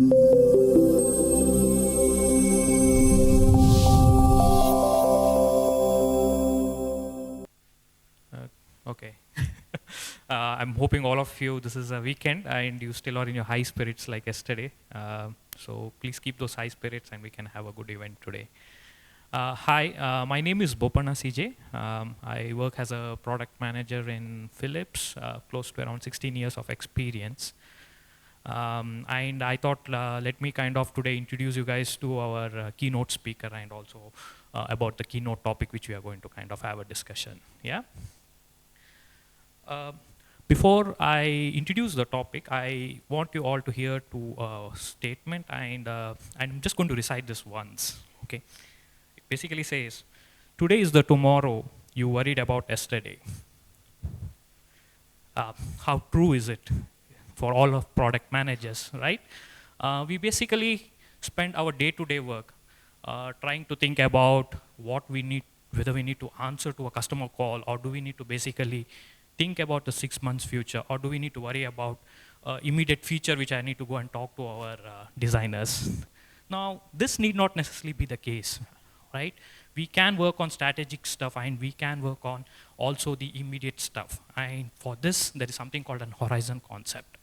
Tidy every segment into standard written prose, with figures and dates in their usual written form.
Okay. I'm hoping all of you, this is a weekend and you still are in your high spirits like yesterday. So please keep those high spirits and we can have a good event today. Hi, my name is Bopana CJ. I work as a product manager in Philips, close to around 16 years of experience. And I thought let me kind of today introduce you guys to our keynote speaker and also about the keynote topic which we are going to kind of have a discussion. Yeah. Before I introduce the topic, I want you all to hear to a statement, and I'm just going to recite this once. Okay, it basically says, "Today is the tomorrow you worried about yesterday." How true is it for all of product managers, right? We basically spend our day-to-day work trying to think about what we need, whether we need to answer to a customer call, or do we need to basically think about the 6 months future, or do we need to worry about immediate future which I need to go and talk to our designers. Now, this need not necessarily be the case, right? We can work on strategic stuff and we can work on also the immediate stuff. And for this, there is something called an horizon concept.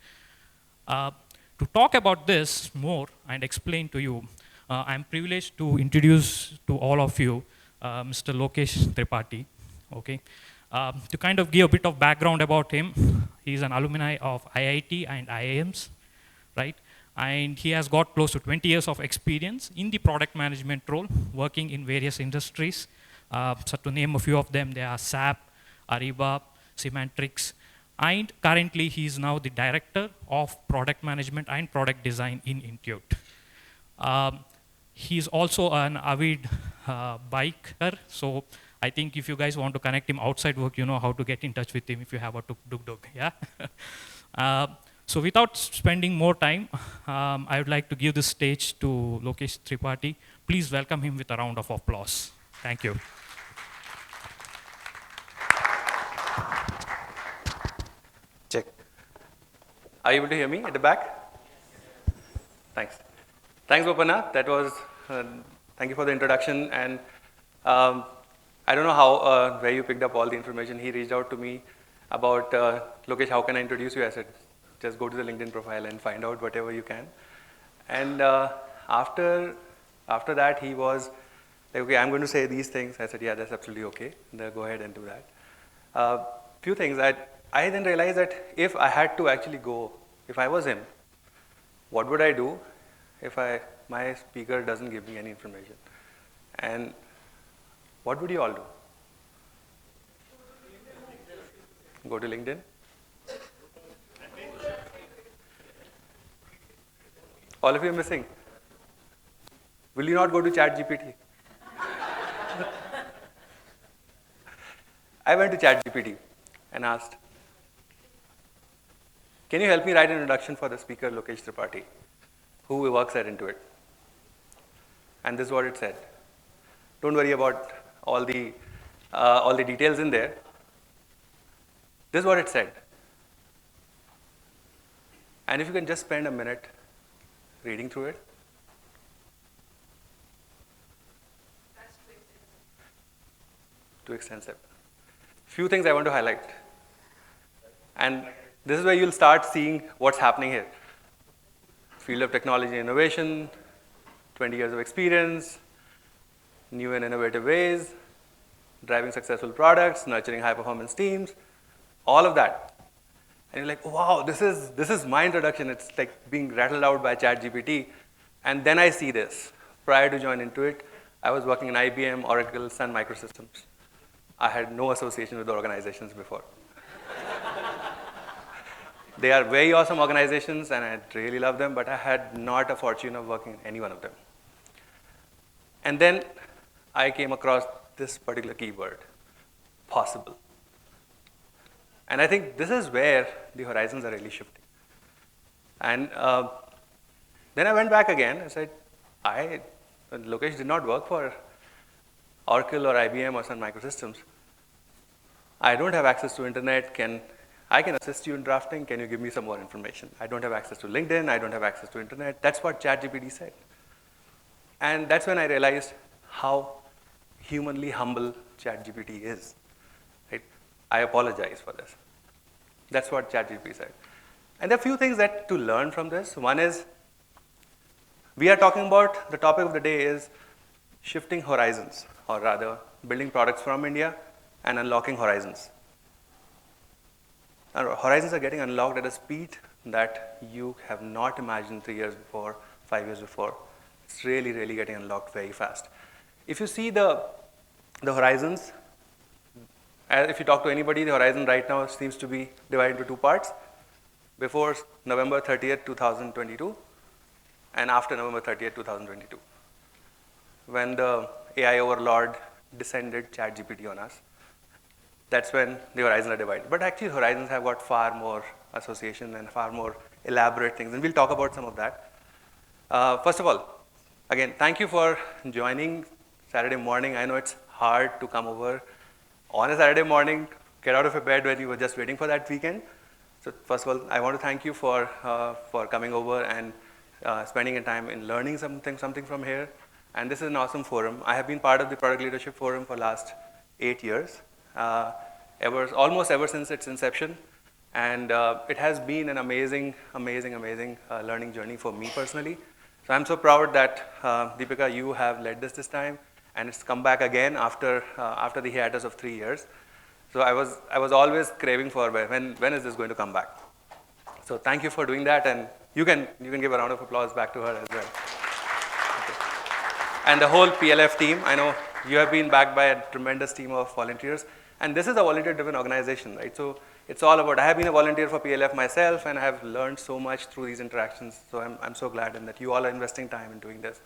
To talk about this more and explain to you, I'm privileged to introduce to all of you Mr. Lokesh Tripathi. Okay. To kind of give a bit of background about him, he's an alumni of IIT and IIMs, right? And he has got close to 20 years of experience in the product management role, working in various industries. So to name a few of them, they are SAP, Ariba, Symantec, and currently he is now the director of product management and product design in Intuit. He's also an avid biker, so I think if you guys want to connect him outside work, you know how to get in touch with him if you have a tuk-tuk, yeah? So without spending more time, I would like to give the stage to Lokesh Tripathi. Please welcome him with a round of applause. Thank you. Check. Are you able to hear me at the back? Thanks. Thanks, Bopana. That was, thank you for the introduction. And I don't know how, where you picked up all the information. He reached out to me about, Lokesh, how can I introduce you? I said, just go to the LinkedIn profile and find out whatever you can. And after that, he was like, okay, I'm going to say these things. I said, yeah, that's absolutely okay. Then go ahead and do that. Few things. I then realized that if I had to actually go, if I was him, what would I do if my speaker doesn't give me any information? And what would you all do? Go to LinkedIn? All of you are missing. Will you not go to ChatGPT? I went to ChatGPT and asked, can you help me write an introduction for the speaker, Lokesh Tripathi, who works at Intuit? And this is what it said. Don't worry about all the details in there. This is what it said. And if you can just spend a minute reading through it. That's too extensive. Few things I want to highlight. And this is where you'll start seeing what's happening here. Field of technology and innovation, 20 years of experience, new and innovative ways, driving successful products, nurturing high-performance teams, all of that. And you're like, wow, this is my introduction. It's like being rattled out by ChatGPT. And then I see this. Prior to joining Intuit, I was working in IBM, Oracle, Sun Microsystems. I had no association with the organizations before. They are very awesome organizations, and I really love them, but I had not a fortune of working in any one of them. And then I came across this particular keyword, possible. And I think this is where the horizons are really shifting. And then I went back again and said, Lokesh did not work for Oracle or IBM or Sun Microsystems. I don't have access to internet. I can assist you in drafting. Can you give me some more information? I don't have access to LinkedIn. I don't have access to internet. That's what ChatGPT said. And that's when I realized how humanly humble ChatGPT is. Right? I apologize for this. That's what ChatGPT said. And there are a few things that to learn from this. One is, we are talking about, the topic of the day is shifting horizons, or rather, building products from India and unlocking horizons. And horizons are getting unlocked at a speed that you have not imagined 3 years before, 5 years before. It's really, really getting unlocked very fast. If you see the horizons, if you talk to anybody, the horizon right now seems to be divided into two parts. Before November 30th, 2022, and after November 30th, 2022, when the AI overlord descended ChatGPT on us. That's when the horizons are divided. But actually, horizons have got far more association and far more elaborate things, and we'll talk about some of that. First of all, again, thank you for joining Saturday morning. I know it's hard to come over on a Saturday morning, get out of your bed when you were just waiting for that weekend. So first of all, I want to thank you for coming over and spending your time in learning something from here. And this is an awesome forum. I have been part of the Product Leadership Forum for the last 8 years, almost ever since its inception. And it has been an amazing learning journey for me personally. So I'm so proud that Deepika, you have led this time, and it's come back again after the hiatus of 3 years. So I was always craving for when is this going to come back? So thank you for doing that, and you can give a round of applause back to her as well. Okay. And the whole PLF team, I know you have been backed by a tremendous team of volunteers, and this is a volunteer-driven organization, right? So it's all about, I have been a volunteer for PLF myself, and I have learned so much through these interactions. So I'm so glad that you all are investing time in doing this.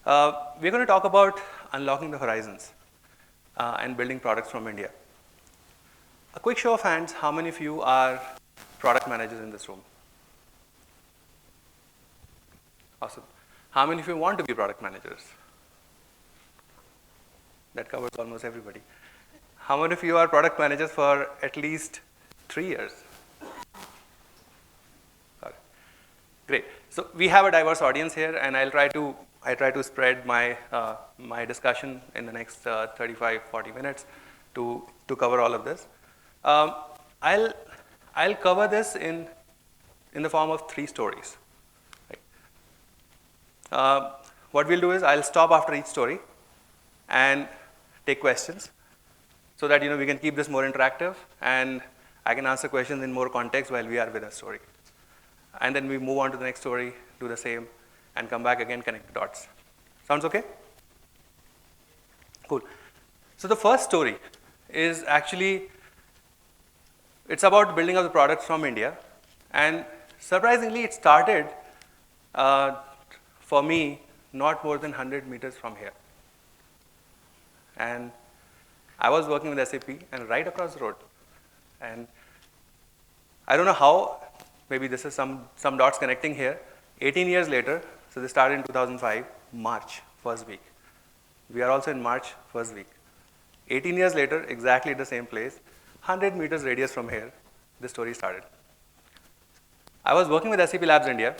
We're going to talk about unlocking the horizons and building products from India. A quick show of hands, how many of you are product managers in this room? Awesome. How many of you want to be product managers? That covers almost everybody. How many of you are product managers for at least 3 years? Okay. Great. So we have a diverse audience here, and I try to spread my my discussion in the next 35, 40 minutes to cover all of this. I'll cover this in the form of 3 stories. Right. What we'll do is I'll stop after each story and take questions, so that we can keep this more interactive, and I can answer questions in more context while we are with a story. And then we move on to the next story, do the same, and come back again, connect the dots. Sounds okay? Cool. So the first story is actually, it's about building up the products from India. And surprisingly, it started for me not more than 100 meters from here. And I was working with SAP and right across the road. And I don't know how, maybe this is some dots connecting here. 18 years later, so they started in 2005, March, first week. We are also in March, first week. 18 years later, exactly at the same place, 100 meters radius from here, the story started. I was working with SAP Labs India,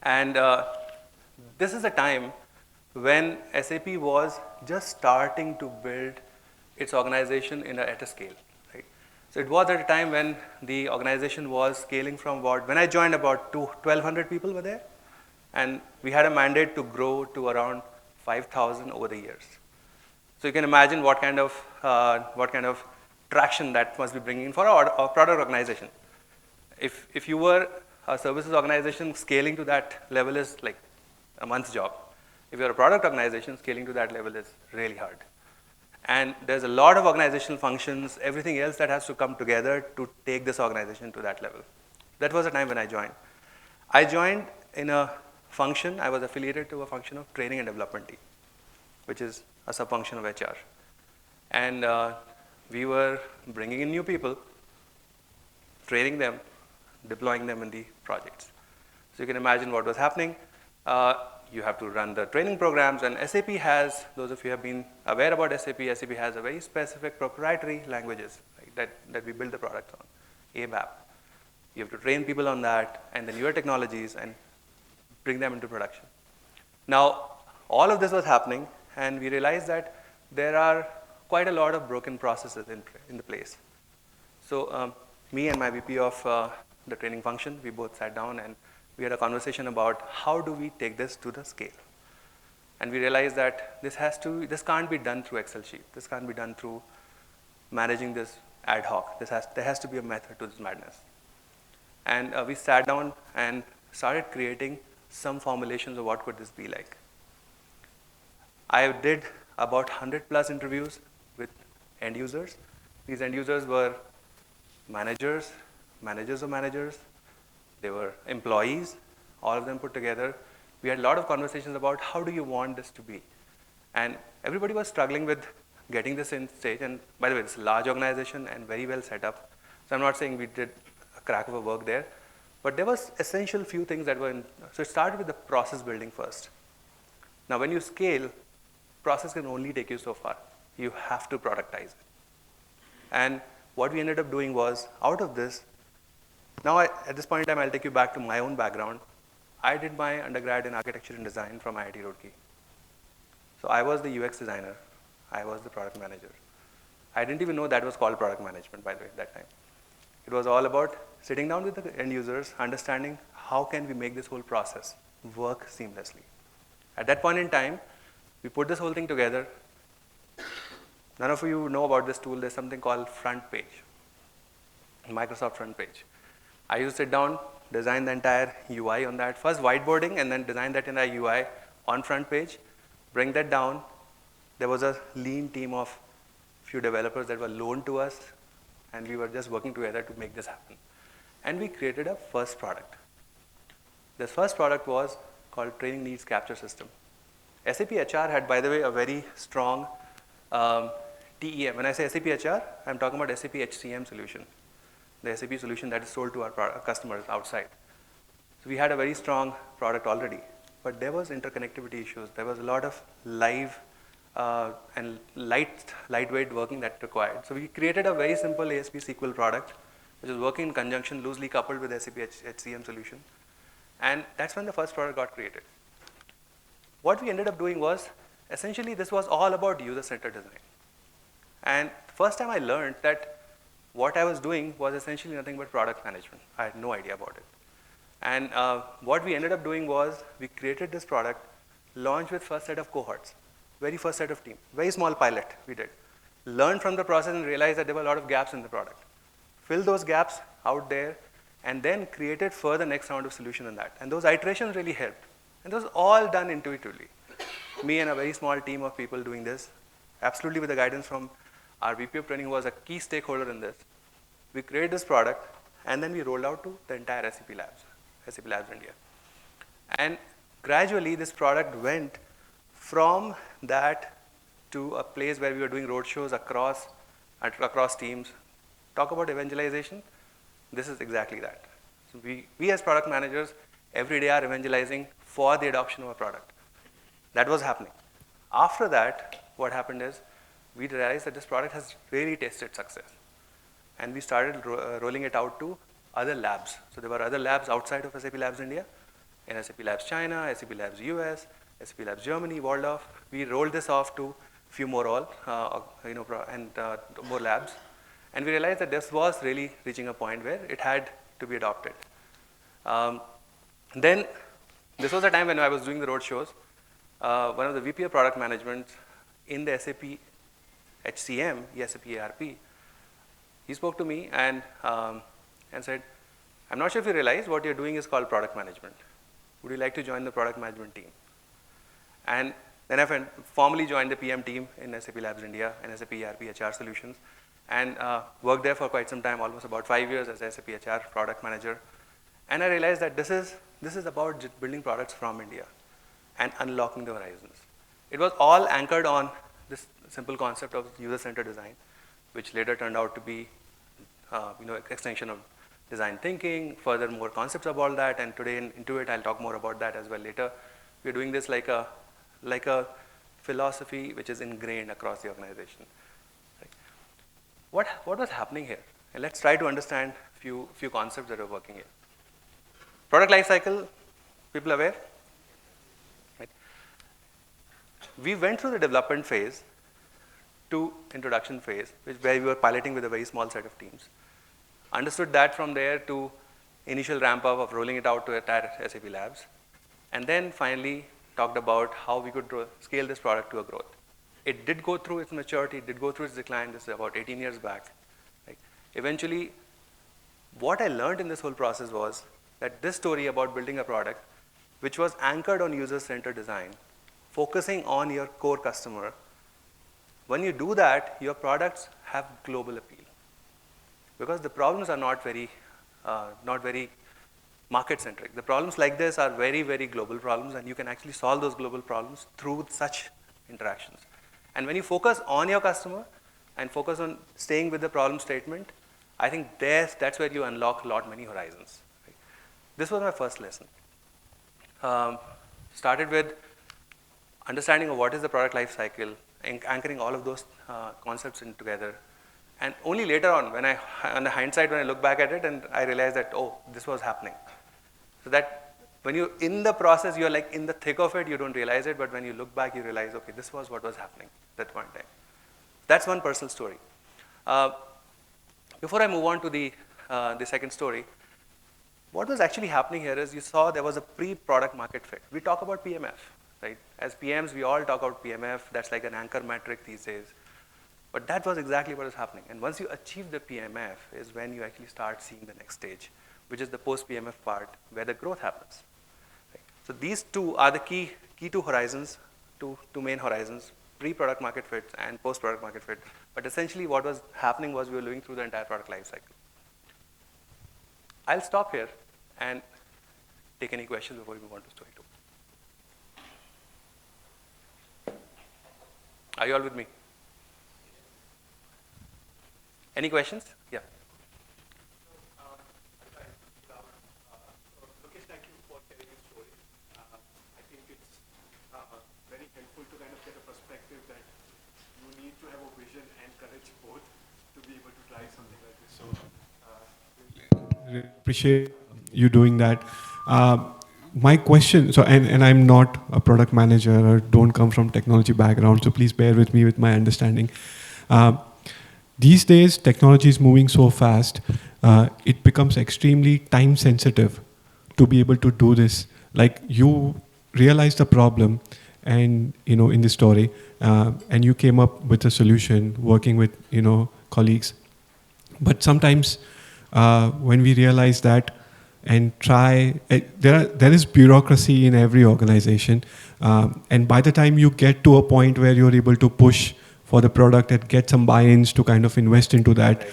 and this is a time when SAP was just starting to build its organization at a scale. Right? So it was at a time when the organization was scaling from when I joined, about 1,200 people were there, and we had a mandate to grow to around 5,000 over the years. So you can imagine what kind of traction that must be bringing in for our product organization. If you were a services organization, scaling to that level is like a month's job. If you're a product organization, scaling to that level is really hard. And there's a lot of organizational functions, everything else that has to come together to take this organization to that level. That was the time when I joined. I joined in a function, I was affiliated to a function of training and development team, which is a sub-function of HR. And we were bringing in new people, training them, deploying them in the projects. So you can imagine what was happening. you have to run the training programs, and SAP has, those of you who have been aware about SAP has a very specific proprietary languages, right, that we build the products on, ABAP. You have to train people on that and the newer technologies and bring them into production. Now, all of this was happening, and we realized that there are quite a lot of broken processes in the place. So me and my VP of the training function, we both sat down and we had a conversation about how do we take this to the scale. And we realized that this can't be done through Excel sheet. This can't be done through managing this ad hoc. There has to be a method to this madness. And we sat down and started creating some formulations of what could this be like. I did about 100 plus interviews with end users. These end users were managers, managers of managers, they were employees, all of them put together. We had a lot of conversations about how do you want this to be. And everybody was struggling with getting this in stage. And by the way, it's a large organization and very well set up. So I'm not saying we did a crack of a work there, but there was essential few things that were in. So it started with the process building first. Now when you scale, process can only take you so far. You have to productize it. And what we ended up doing was, out of this, now at this point in time, I'll take you back to my own background. I did my undergrad in architecture and design from IIT Roorkee. So I was the UX designer. I was the product manager. I didn't even know that was called product management, by the way, at that time. It was all about sitting down with the end users, understanding how can we make this whole process work seamlessly. At that point in time, we put this whole thing together. None of you know about this tool. There's something called Front Page, Microsoft Front Page. I used to sit down, design the entire UI on that. First whiteboarding, and then design that entire UI on Front Page, bring that down. There was a lean team of few developers that were loaned to us, and we were just working together to make this happen. And we created a first product. This first product was called Training Needs Capture System. SAP HR had, by the way, a very strong TEM. When I say SAP HR, I'm talking about SAP HCM solution, the SAP solution that is sold to our customers outside. So we had a very strong product already, but there was interconnectivity issues. There was a lot of live and lightweight working that required. So we created a very simple ASP SQL product, which is working in conjunction, loosely coupled with SAP HCM solution. And that's when the first product got created. What we ended up doing was, essentially this was all about user-centered design. And first time I learned that what I was doing was essentially nothing but product management. I had no idea about it. And what we ended up doing was, we created this product, launched with first set of cohorts, very first set of team, very small pilot we did. Learned from the process and realized that there were a lot of gaps in the product. Filled those gaps out there, and then created further next round of solution in that. And those iterations really helped. And those all done intuitively. Me and a very small team of people doing this, absolutely with the guidance from our VP of training, who was a key stakeholder in this. We created this product, and then we rolled out to the entire SAP Labs India. And gradually, this product went from that to a place where we were doing roadshows across teams. Talk about evangelization. This is exactly that. So we as product managers every day are evangelizing for the adoption of a product. That was happening. After that, what happened is, we realized that this product has really tasted success. And we started rolling it out to other labs. So there were other labs outside of SAP Labs India, in SAP Labs China, SAP Labs US, SAP Labs Germany, Waldorf. We rolled this off to a few more more labs. And we realized that this was really reaching a point where it had to be adopted. Then, this was the time when I was doing the road shows. One of the VP of product management in the SAP HCM, SAP ERP, he spoke to me and said, I'm not sure if you realize what you're doing is called product management. Would you like to join the product management team? And then I formally joined the PM team in SAP Labs India and SAP ERP HR solutions, and worked there for quite some time, almost about 5 years as SAP HR product manager. And I realized that this is about building products from India and unlocking the horizons. It was all anchored on this simple concept of user-centered design, which later turned out to be extension of design thinking, further more concepts about that, and today in Intuit, I'll talk more about that as well later. We're doing this like a philosophy which is ingrained across the organization. Right? What was happening here? And let's try to understand few concepts that are working here. Product life cycle, people aware? Right? We went through the development phase to introduction phase, where we were piloting with a very small set of teams. Understood that from there to initial ramp up of rolling it out to entire SAP labs. And then finally talked about how we could scale this product to a growth. It did go through its maturity, it did go through its decline. This is about 18 years back. Right? Eventually, what I learned in this whole process was that this story about building a product, which was anchored on user-centered design, focusing on your core customer, when you do that, your products have global appeal. Because the problems are not very market-centric. The problems like this are very, very global problems, and you can actually solve those global problems through such interactions. And when you focus on your customer and focus on staying with the problem statement, I think that's where you unlock many horizons. Right? This was my first lesson. Started with understanding of what is the product life cycle, anchoring all of those concepts in together. And only later on, on the hindsight, when I look back at it, and I realized that, oh, this was happening. So that when you're in the process, you're like in the thick of it, you don't realize it, but when you look back, you realize, okay, this was what was happening at that point in time. That's one personal story. Before I move on to the second story, what was actually happening here is you saw there was a pre-product market fit. We talk about PMF, right? As PMs, we all talk about PMF. That's like an anchor metric these days. But that was exactly what was happening. And once you achieve the PMF is when you actually start seeing the next stage, which is the post-PMF part where the growth happens. Right? So these two are the key two horizons, two main horizons, pre-product market fit and post-product market fit. But essentially what was happening was we were living through the entire product life cycle. I'll stop here and take any questions before we move on to story two. Are you all with me? Any questions? Yeah. Lokesh, thank you for telling your story. I think it's very helpful to kind of get a perspective that you need to have a vision and courage both to be able to try something like this. So, really appreciate you doing that. My question, and I'm not a product manager or don't come from technology background, so please bear with me with my understanding. These days, technology is moving so fast, it becomes extremely time sensitive to be able to do this. Like you realized the problem and, in the story, and you came up with a solution working with, colleagues. But sometimes when we realize that and try, there is bureaucracy in every organization. And by the time you get to a point where you're able to push for the product and get some buy-ins to kind of invest into that,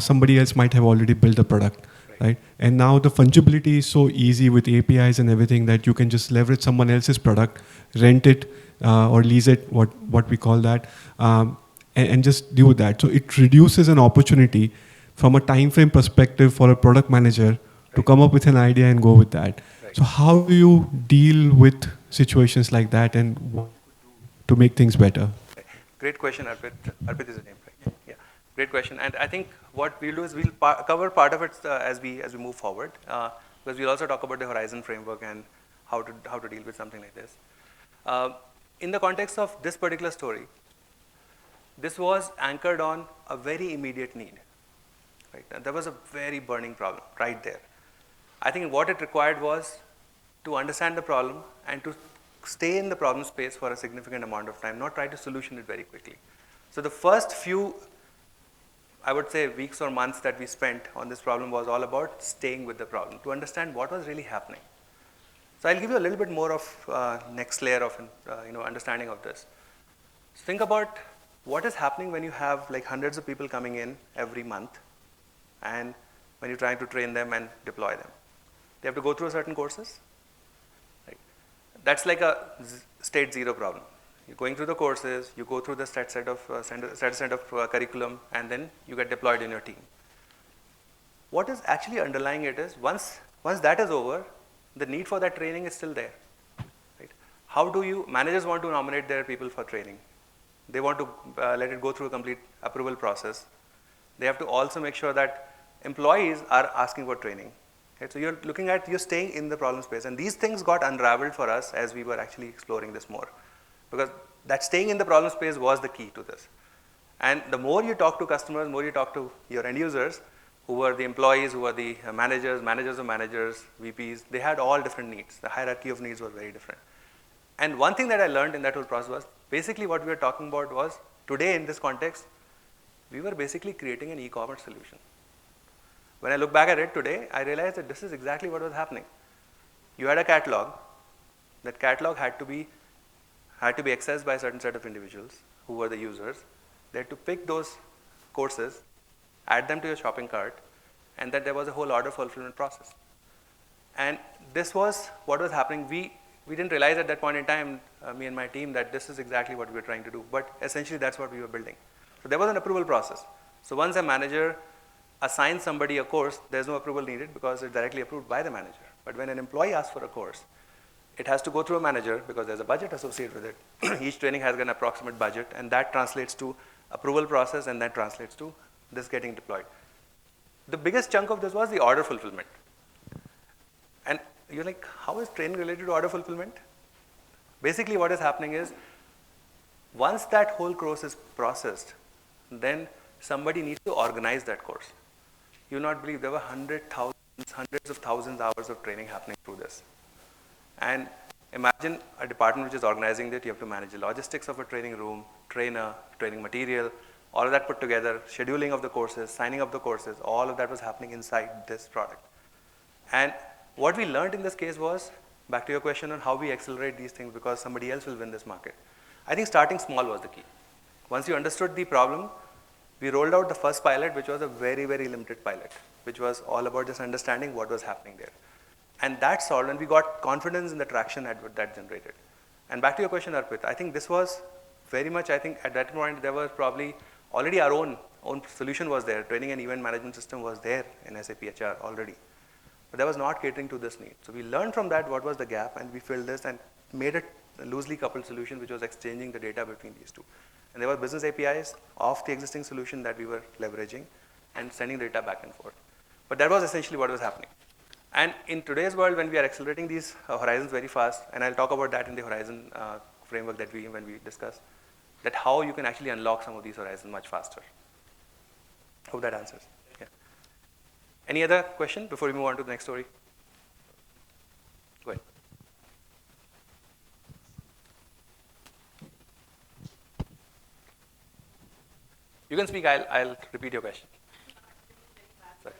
somebody else might have already built the product, right? And now the fungibility is so easy with APIs and everything that you can just leverage someone else's product, rent it or lease it, what we call that, and just do that. So it reduces an opportunity from a time frame perspective for a product manager to come up with an idea and go with that. So how do you deal with situations like that and what to make things better? Great question, Arpit. Arpit is the name, right? Yeah, great question. And I think what we'll do is we'll cover part of it as we move forward, because we'll also talk about the horizon framework and how to deal with something like this. In the context of this particular story, this was anchored on a very immediate need. Right? And there was a very burning problem right there. I think what it required was to understand the problem and to stay in the problem space for a significant amount of time, not try to solution it very quickly. So the first few, I would say, weeks or months that we spent on this problem was all about staying with the problem to understand what was really happening. So I'll give you a little bit more of next layer of understanding of this. So think about what is happening when you have like hundreds of people coming in every month, and when you're trying to train them and deploy them. They have to go through certain courses. That's like a state zero problem. You're going through the courses, you go through the set of curriculum, and then you get deployed in your team. What is actually underlying it is once that is over, the need for that training is still there. Right? how do you, managers want to nominate their people for training. They want to let it go through a complete approval process. They have to also make sure that employees are asking for training. Okay? So you're looking at, you're staying in the problem space. And these things got unraveled for us as we were actually exploring this more. Because that staying in the problem space was the key to this. And the more you talk to customers, more you talk to your end users, who were the employees, who were the managers, managers of managers, VPs, they had all different needs. The hierarchy of needs was very different. And one thing that I learned in that whole process was, basically what we were talking about was, today in this context, we were basically creating an e-commerce solution. When I look back at it today, I realized that this is exactly what was happening. You had a catalog. That catalog had to be accessed by a certain set of individuals who were the users. They had to pick those courses, add them to your shopping cart, and then there was a whole order fulfillment process. And this was what was happening. We didn't realize at that point in time, me and my team, that this is exactly what we were trying to do. But essentially, that's what we were building. So there was an approval process. So once a manager assigns somebody a course, there's no approval needed because it's directly approved by the manager. But when an employee asks for a course, it has to go through a manager because there's a budget associated with it. Each training has an approximate budget, and that translates to approval process, and that translates to this getting deployed. The biggest chunk of this was the order fulfillment. And you're like, how is training related to order fulfillment? Basically, what is happening is, once that whole course is processed, then somebody needs to organize that course. You'll not believe there were hundreds of thousands of hours of training happening through this. And imagine a department which is organizing it. You have to manage the logistics of a training room, trainer, training material, all of that put together, scheduling of the courses, signing up the courses, all of that was happening inside this product. And what we learned in this case was, back to your question on how we accelerate these things because somebody else will win this market. I think starting small was the key. Once you understood the problem, we rolled out the first pilot, which was a very, very limited pilot, which was all about just understanding what was happening there. And that solved, and we got confidence in the traction that generated. And back to your question, Arpit, I think this was very much, I think at that point, there was probably already our own solution was there. Training and event management system was there in SAP HR already. But that was not catering to this need. So we learned from that what was the gap, and we filled this and made it a loosely coupled solution, which was exchanging the data between these two. And there were business APIs of the existing solution that we were leveraging and sending data back and forth. But that was essentially what was happening. And in today's world, when we are accelerating these horizons very fast, and I'll talk about that in the horizon framework that when we discuss, that how you can actually unlock some of these horizons much faster. Hope that answers. Yeah. Any other question before we move on to the next story? Go ahead. You can speak, I'll repeat your question. Sorry.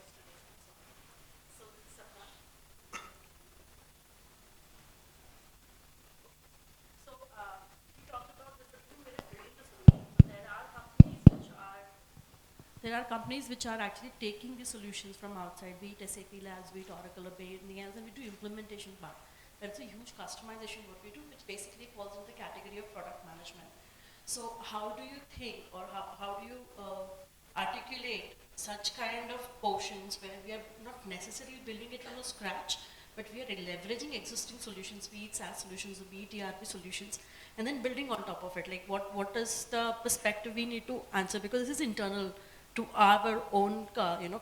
There are companies which are actually taking the solutions from outside, be it SAP Labs, be it Oracle, or be it anything else, and we do implementation part. That's a huge customization what we do, which basically falls into the category of product management. So how do you think, or how do you articulate such kind of portions where we are not necessarily building it from scratch, but we are leveraging existing solutions, be it SaaS solutions, or be it ERP solutions, and then building on top of it? Like what is the perspective we need to answer? Because this is internal to our own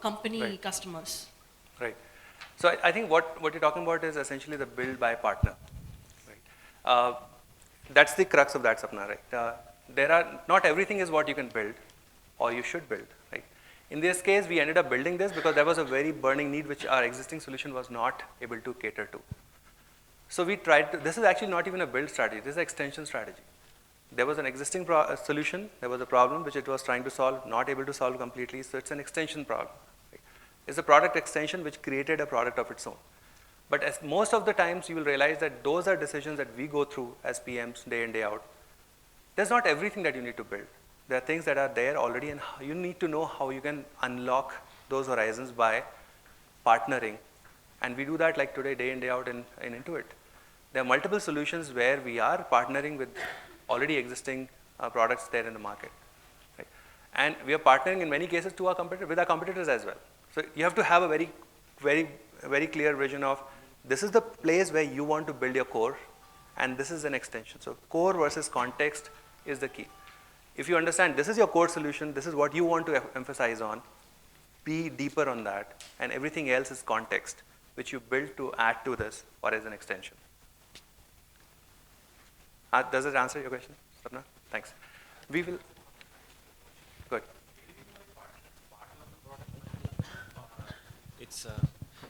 company Right. customers. Right. So I think what you're talking about is essentially the build by partner. Right. That's the crux of that, Sapna. Right. Not everything is what you can build or you should build. Right. In this case, we ended up building this because there was a very burning need which our existing solution was not able to cater to. So we tried to, this is actually not even a build strategy, this is an extension strategy. There was an existing solution, there was a problem which it was trying to solve, not able to solve completely, so it's an extension problem. Right? It's a product extension which created a product of its own. But as most of the times you will realize that those are decisions that we go through as PMs day in, day out. There's not everything that you need to build. There are things that are there already, and you need to know how you can unlock those horizons by partnering. And we do that like today, day in, day out in Intuit. There are multiple solutions where we are partnering with already existing products there in the market. Right? And we are partnering in many cases with our competitors as well. So you have to have a very clear vision of this is the place where you want to build your core, and this is an extension. So core versus context is the key. If you understand this is your core solution, this is what you want to emphasize on, be deeper on that, and everything else is context, which you build to add to this or as an extension. Does it answer your question, Sapna? Thanks. We will. Good.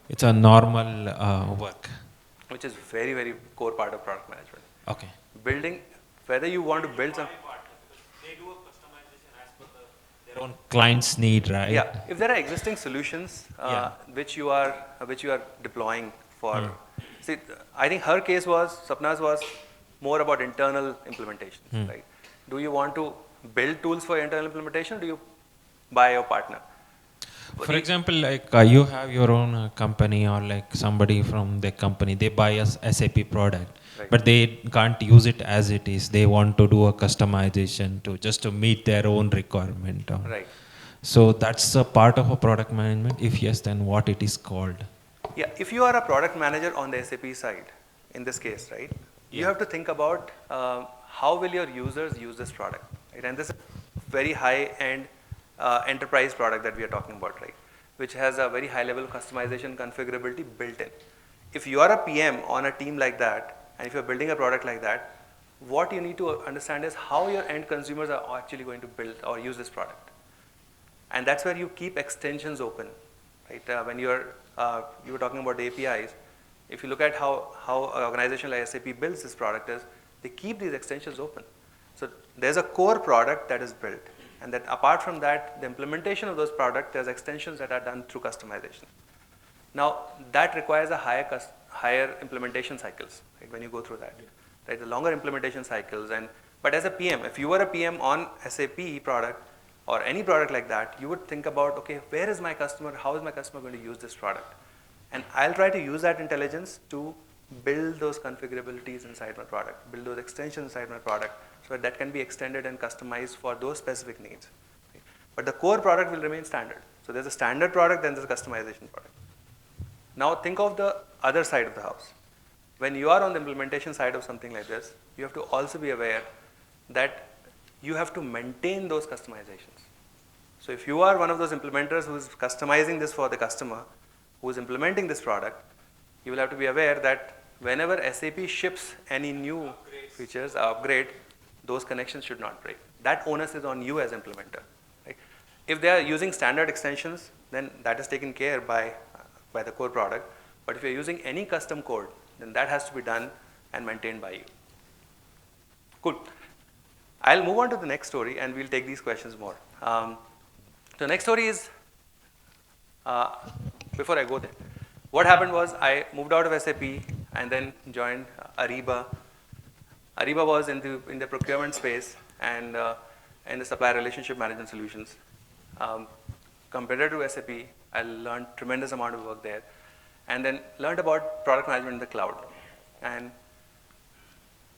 It's a normal work. Which is very, very core part of product management. Okay. Building, whether you want to build some. They do a customization as per their own client's need, right? Yeah, if there are existing solutions which you are deploying for, see, I think her case was, Sapna's was more about internal implementation, right? Do you want to build tools for internal implementation, or do you buy your partner? For example, like you have your own company, or like somebody from the company, they buy a SAP product, Right. but they can't use it as it is. They want to do a customization to meet their own requirement. Right. So that's a part of a product management. If yes, then what it is called? Yeah, if you are a product manager on the SAP side, in this case, right, you have to think about how will your users use this product, right? And this is a very high-end enterprise product that we are talking about, right, which has a very high level of customization configurability built in. If you are a PM on a team like that, and if you're building a product like that, what you need to understand is how your end consumers are actually going to build or use this product. And that's where you keep extensions open, right? When you were talking about the APIs, if you look at how an organization like SAP builds this product is, they keep these extensions open. So there's a core product that is built, and then apart from that, the implementation of those products, there's extensions that are done through customization. Now, that requires a higher implementation cycles, right, when you go through that. Right, the longer implementation cycles, but as a PM, if you were a PM on SAP product or any product like that, you would think about, okay, where is my customer? How is my customer going to use this product? And I'll try to use that intelligence to build those configurabilities inside my product, build those extensions inside my product, so that can be extended and customized for those specific needs. Okay? But the core product will remain standard. So there's a standard product, then there's a customization product. Now think of the other side of the house. When you are on the implementation side of something like this, you have to also be aware that you have to maintain those customizations. So if you are one of those implementers who is customizing this for the customer, who is implementing this product, you will have to be aware that whenever SAP ships any new features, upgrade, those connections should not break. That onus is on you as implementer. Right? If they are using standard extensions, then that is taken care by the core product. But if you're using any custom code, then that has to be done and maintained by you. Cool. I'll move on to the next story, and we'll take these questions more. The next story is, before I go there, what happened was I moved out of SAP and then joined Ariba. Ariba was in the procurement space and in the supplier relationship management solutions. Compared to SAP, I learned tremendous amount of work there, and then learned about product management in the cloud. And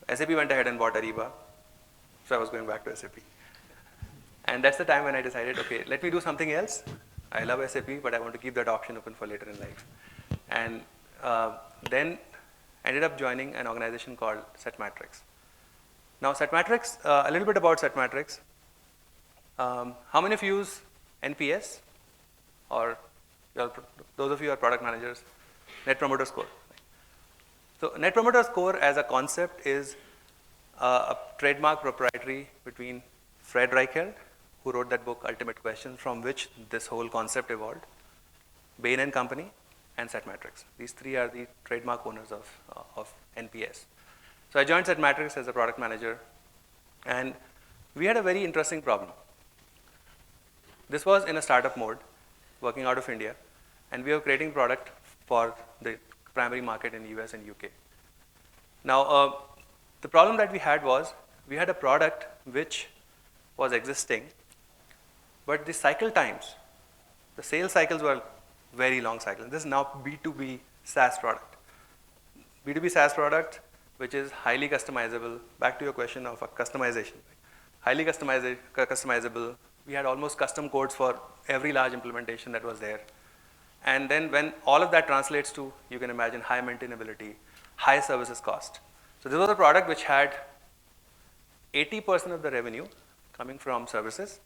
SAP went ahead and bought Ariba, so I was going back to SAP. And that's the time when I decided, okay, let me do something else. I love SAP, but I want to keep that option open for later in life. And then ended up joining an organization called Setmatrix. Now, Setmatrix, a little bit about Setmatrix. How many of you use NPS? Or those of you who are product managers, Net Promoter Score. So Net Promoter Score as a concept is a trademark proprietary between Fred Reichheld, who wrote that book, Ultimate Question, from which this whole concept evolved, Bain and Company, and Setmatrix. These three are the trademark owners of NPS. So I joined Setmatrix as a product manager, and we had a very interesting problem. This was in a startup mode, working out of India, and we were creating product for the primary market in US and UK. Now, the problem that we had was, we had a product which was existing, but the cycle times, the sales cycles were very long cycles. This is now B2B SaaS product. B2B SaaS product, which is highly customizable. Back to your question of customization. Highly customizable. We had almost custom codes for every large implementation that was there. And then when all of that translates to, you can imagine, high maintainability, high services cost. So this was a product which had 80% of the revenue coming from services,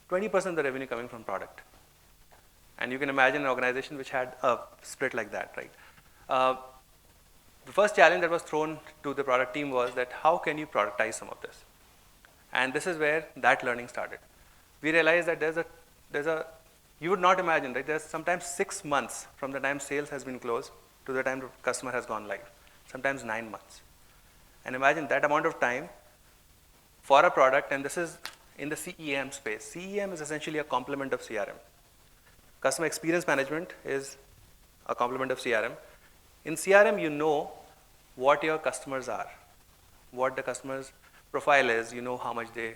20% of the revenue coming from product. And you can imagine an organization which had a split like that, right? The first challenge that was thrown to the product team was that how can you productize some of this? And this is where that learning started. We realized that you would not imagine, right? There's sometimes 6 months from the time sales has been closed to the time the customer has gone live, sometimes 9 months. And imagine that amount of time for a product, and this is in the CEM space. CEM is essentially a complement of CRM. Customer experience management is a complement of CRM. In CRM, you know what your customers are, what the customer's profile is, you know how much they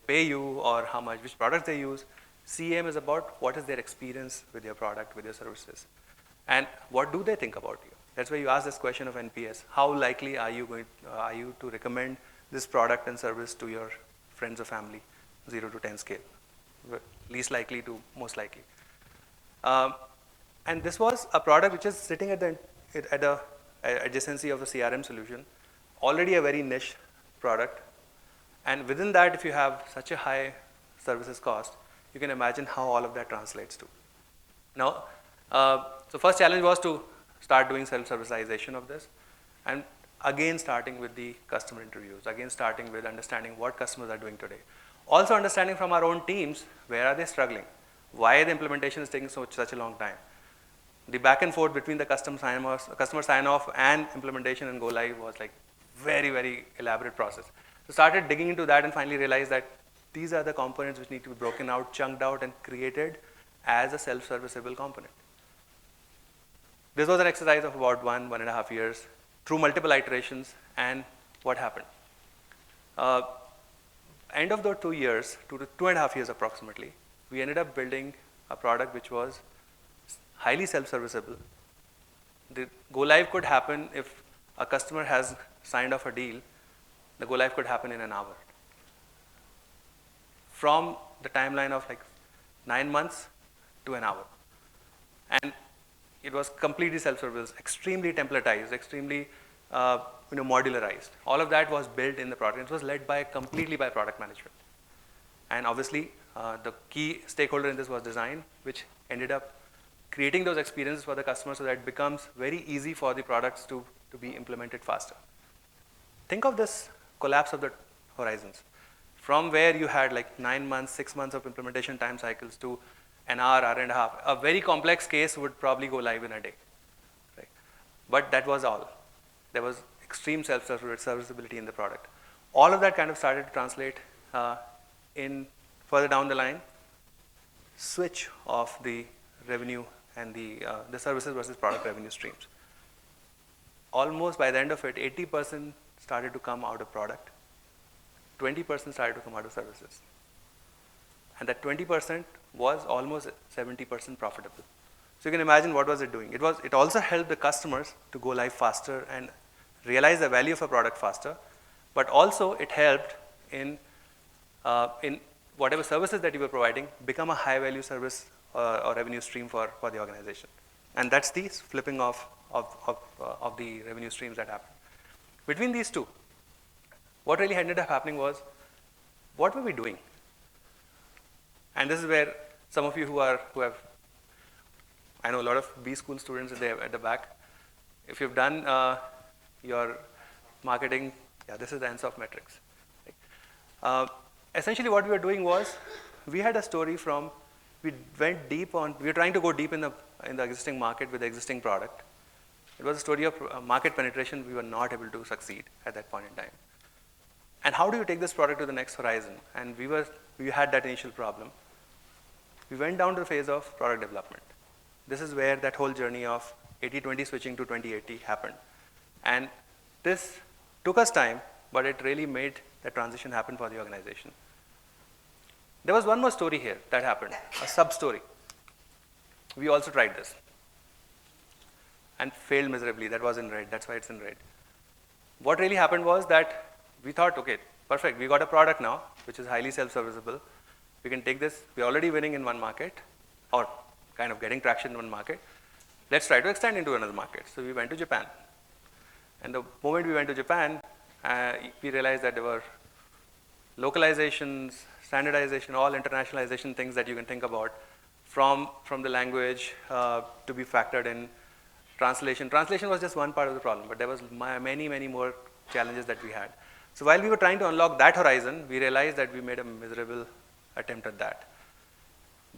pay you or which products they use. CEM is about what is their experience with your product, with your services. And what do they think about you? That's why you ask this question of NPS. How likely are you to recommend this product and service to your friends or family? 0 to 10 scale. Least likely to most likely. And this was a product which is sitting at the adjacency of the CRM solution, already a very niche product. And within that, if you have such a high services cost, you can imagine how all of that translates to. Now, so first challenge was to start doing self-serviceization of this, and again starting with the customer interviews, again starting with understanding what customers are doing today. Also understanding from our own teams, where are they struggling? Why the implementation is taking such a long time? The back and forth between the customer sign-off and implementation and go live was like very, very elaborate process. So started digging into that and finally realized that these are the components which need to be broken out, chunked out, and created as a self-serviceable component. This was an exercise of about 1.5 years through multiple iterations. And what happened? End of the 2 years, 2.5 years approximately, we ended up building a product which was highly self-serviceable. The go live could happen if a customer has signed off a deal. The go live could happen in an hour. From the timeline of like 9 months to an hour. And it was completely self-service, extremely templatized, extremely modularized. All of that was built in the product. It was led completely by product management. And obviously, the key stakeholder in this was design, which ended up creating those experiences for the customer so that it becomes very easy for the products to be implemented faster. Think of this collapse of the horizons. From where you had like 9 months, 6 months of implementation time cycles to an hour and a half. A very complex case would probably go live in a day. Right? But that was all. There was extreme self-serviceability in the product. All of that kind of started to translate in further down the line, switch of the revenue and the services versus product revenue streams. Almost by the end of it, 80% started to come out of product, 20% started to come out of services. And that 20% was almost 70% profitable. So you can imagine what was it doing. It also helped the customers to go live faster and realize the value of a product faster, but also it helped in whatever services that you were providing become a high value service or revenue stream for the organization. And that's the flipping of the revenue streams that happened. Between these two, what really ended up happening was, what were we doing? And this is where some of you who have, I know a lot of B school students at the back. If you've done your marketing, this is the Ansoff metrics. Essentially what we were doing was, we had a story we were trying to go deep in the existing market with the existing product. It was a story of market penetration. We were not able to succeed at that point in time. And how do you take this product to the next horizon? And we had that initial problem. We went down to the phase of product development. This is where that whole journey of 80-20 switching to 20-80 happened. And this took us time, but it really made that transition happen for the organization. There was one more story here that happened, a sub-story. We also tried this and failed miserably. That was in red. That's why it's in red. What really happened was that we thought, okay, perfect. We got a product now, which is highly self-serviceable. We can take this. We're already winning in one market, or kind of getting traction in one market. Let's try to extend into another market. So we went to Japan. And the moment we went to Japan, we realized that there were localizations, standardization, all internationalization things that you can think about from the language to be factored in. Translation. Translation was just one part of the problem, but there was many, many more challenges that we had. So while we were trying to unlock that horizon, we realized that we made a miserable attempt at that.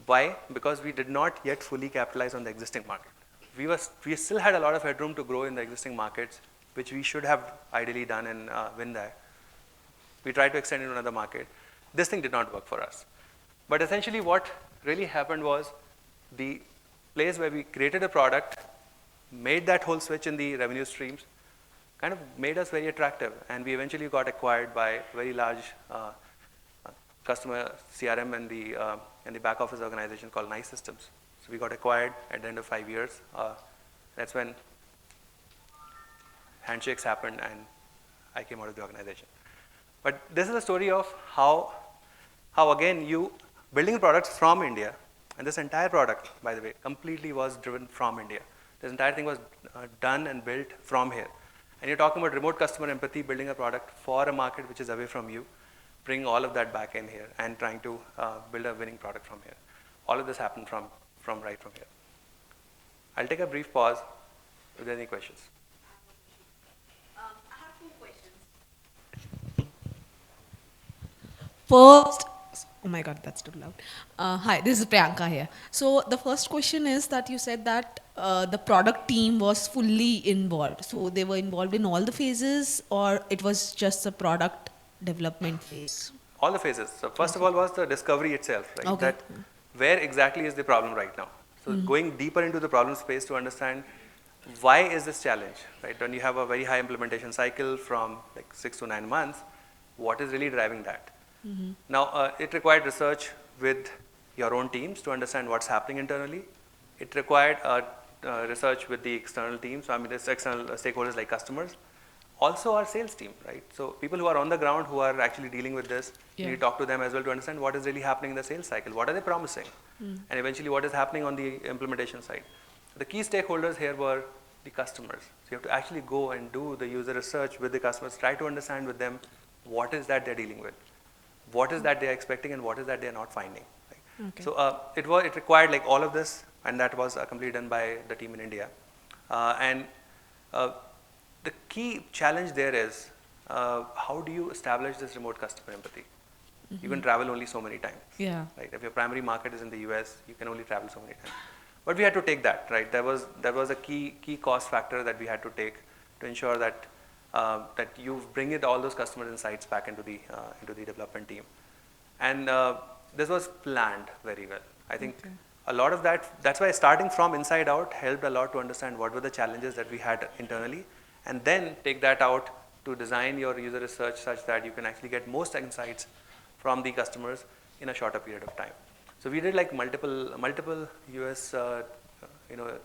Why? Because we did not yet fully capitalize on the existing market. We still had a lot of headroom to grow in the existing markets, which we should have ideally done and win there. We tried to extend into another market. This thing did not work for us. But essentially what really happened was the place where we created a product, made that whole switch in the revenue streams, kind of made us very attractive. And we eventually got acquired by a very large customer CRM and the back office organization called Nice Systems. So we got acquired at the end of 5 years. That's when handshakes happened and I came out of the organization. But this is a story of how again you building products from India, and this entire product, by the way, completely was driven from India. This entire thing was done and built from here. And you're talking about remote customer empathy, building a product for a market which is away from you, bringing all of that back in here and trying to build a winning product from here. All of this happened from right from here. I'll take a brief pause if there are any questions. I have 2 questions. First, oh my God, that's too loud. Hi, this is Priyanka here. So the first question is that you said that the product team was fully involved. So they were involved in all the phases, or it was just the product development phase? All the phases. So first of all was the discovery itself, right? Okay. That where exactly is the problem right now? So going deeper into the problem space to understand why is this challenge, right? When you have a very high implementation cycle from like 6 to 9 months, what is really driving that? Now, it required research with your own teams to understand what's happening internally. It required research with the external teams, I mean, this external stakeholders like customers. Also our sales team, right? So people who are on the ground who are actually dealing with this, Yeah. you talk to them as well to understand what is really happening in the sales cycle, what are they promising, and eventually what is happening on the implementation side. The key stakeholders here were the customers. So you have to actually go and do the user research with the customers, try to understand with them what is that they're dealing with, what is that they're expecting and what is that they're not finding. Right? Okay. So it required like all of this, and that was completely done by the team in India. The key challenge there is how do you establish this remote customer empathy? You can travel only so many times. Yeah. Right? If your primary market is in the US, you can only travel so many times. But we had to take that, right? There was a key cost factor that we had to take to ensure that that you bring it all those customers insights back into the development team, and this was planned very well. I think a lot of that's why starting from inside out helped a lot to understand what were the challenges that we had internally, and then take that out to design your user research such that you can actually get most insights from the customers in a shorter period of time. So we did like multiple US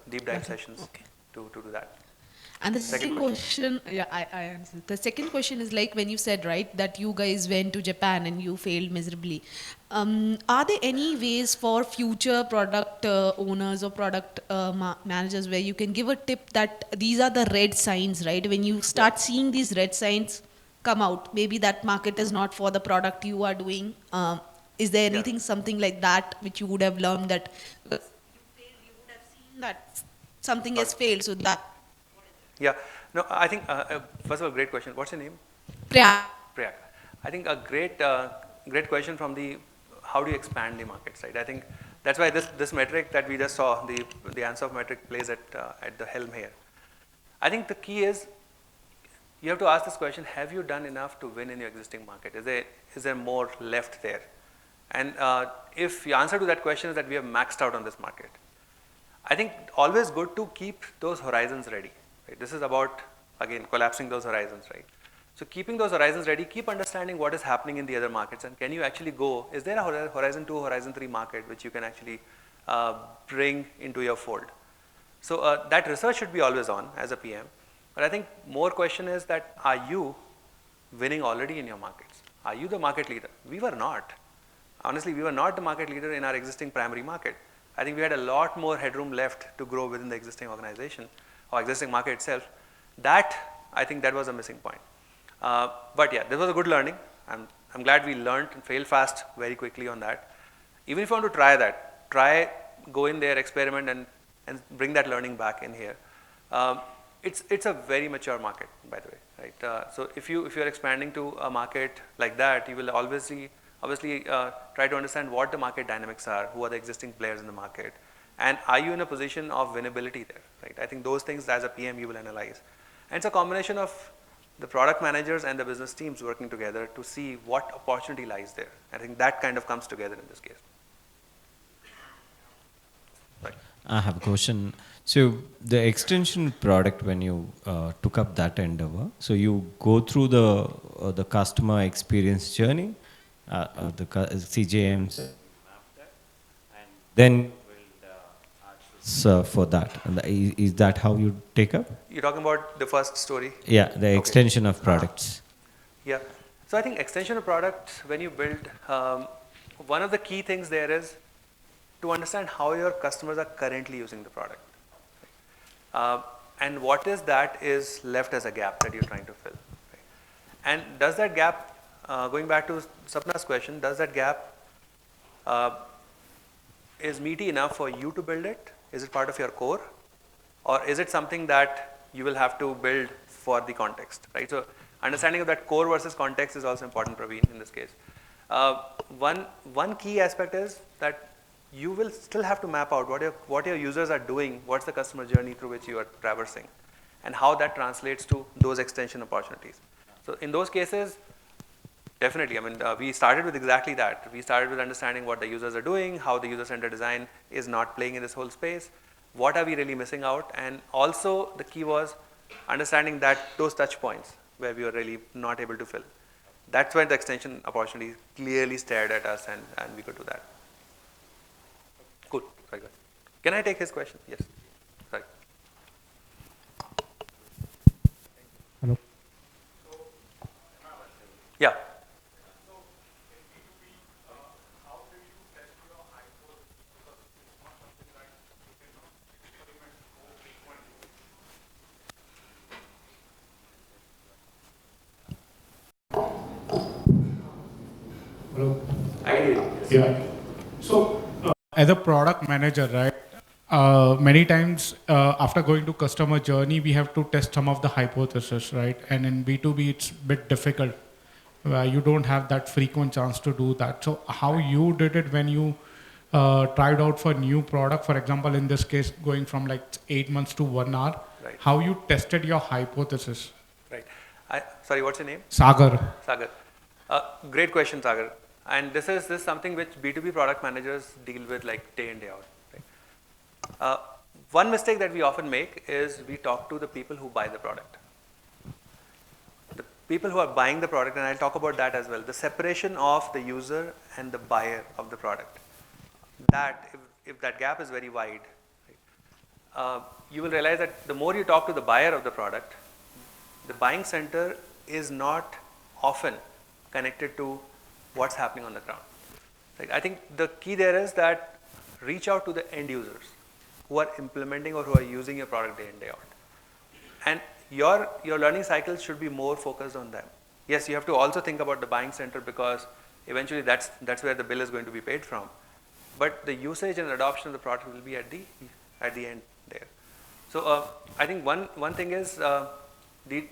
deep dive sessions to do that. And the Second second question, yeah, I answered. The second question is like when you said, right, that you guys went to Japan and you failed miserably. Are there any ways for future product owners or product managers where you can give a tip that these are the red signs, right? When you start seeing these red signs come out, maybe that market is not for the product you are doing. Is there anything, something like that, which you would have learned that because you failed, you would have seen that something has failed, so that. Yeah, no, I think, first of all, great question. What's your name? Priya. Priyak. I think a great question from the, how do you expand the markets, right? I think that's why this metric that we just saw, the answer of metric plays at the helm here. I think the key is, you have to ask this question, have you done enough to win in your existing market? Is there more left there? And if the answer to that question is that we have maxed out on this market, I think always good to keep those horizons ready. Right? This is about, again, collapsing those horizons, right? So keeping those horizons ready, keep understanding what is happening in the other markets, and can you actually go, is there a horizon 2, horizon 3 market which you can actually bring into your fold? So that research should be always on as a PM. But I think more question is that, are you winning already in your markets? Are you the market leader? We were not. Honestly, we were not the market leader in our existing primary market. I think we had a lot more headroom left to grow within the existing organization or existing market itself. That I think that was a missing point. But yeah, this was a good learning. I'm glad we learned and failed fast very quickly on that. Even if you want to try that, go in there, experiment, and bring that learning back in here. It's a very mature market, by the way, right? So if you're expanding to a market like that, you will obviously try to understand what the market dynamics are, who are the existing players in the market, and are you in a position of winnability there, right? I think those things as a PM you will analyze. And it's a combination of the product managers and the business teams working together to see what opportunity lies there. I think that kind of comes together in this case. Right. I have a question. So the extension product, when you took up that endeavor, so you go through the customer experience journey, the CJMs, then so for that. And is that how you take up? You're talking about the first story? Yeah, the Okay. extension of products. Yeah. So I think extension of product, when you build, one of the key things there is to understand how your customers are currently using the product. And what is that is left as a gap that you're trying to fill. Right? And does that gap, going back to Sapna's question, does that gap is meaty enough for you to build it? Is it part of your core? Or is it something that you will have to build for the context, right? So understanding of that core versus context is also important, Praveen, in this case. One key aspect is that you will still have to map out what your users are doing, what's the customer journey through which you are traversing, and how that translates to those extension opportunities. So in those cases, definitely, I mean, we started with exactly that. We started with understanding what the users are doing, how the user-centered design is not playing in this whole space, what are we really missing out, and also the key was understanding that those touch points where we were really not able to fill. That's when the extension opportunity clearly stared at us, and we could do that. Cool, very good. Can I take his question? Yes, sorry. Hello. Yeah. Hello. I hear you. Yeah. So, as a product manager, right? Many times after going to customer journey, we have to test some of the hypotheses, right? And in B2B, it's a bit difficult. You don't have that frequent chance to do that. So, how you did it when you tried out for new product? For example, in this case, going from like 8 months to 1 hour. Right. How you tested your hypothesis? Right. Sorry, what's your name? Sagar. Sagar. Great question, Sagar. And this is something which B2B product managers deal with like day in, day out. Right? One mistake that we often make is we talk to the people who buy the product. The people who are buying the product, and I'll talk about that as well, the separation of the user and the buyer of the product. That, if that gap is very wide, right, you will realize that the more you talk to the buyer of the product, the buying center is not often connected to what's happening on the ground. Like, I think the key there is that reach out to the end users who are implementing or who are using your product day in, day out. And your learning cycle should be more focused on them. Yes, you have to also think about the buying center because eventually that's where the bill is going to be paid from. But the usage and adoption of the product will be at the end there. So I think one thing is these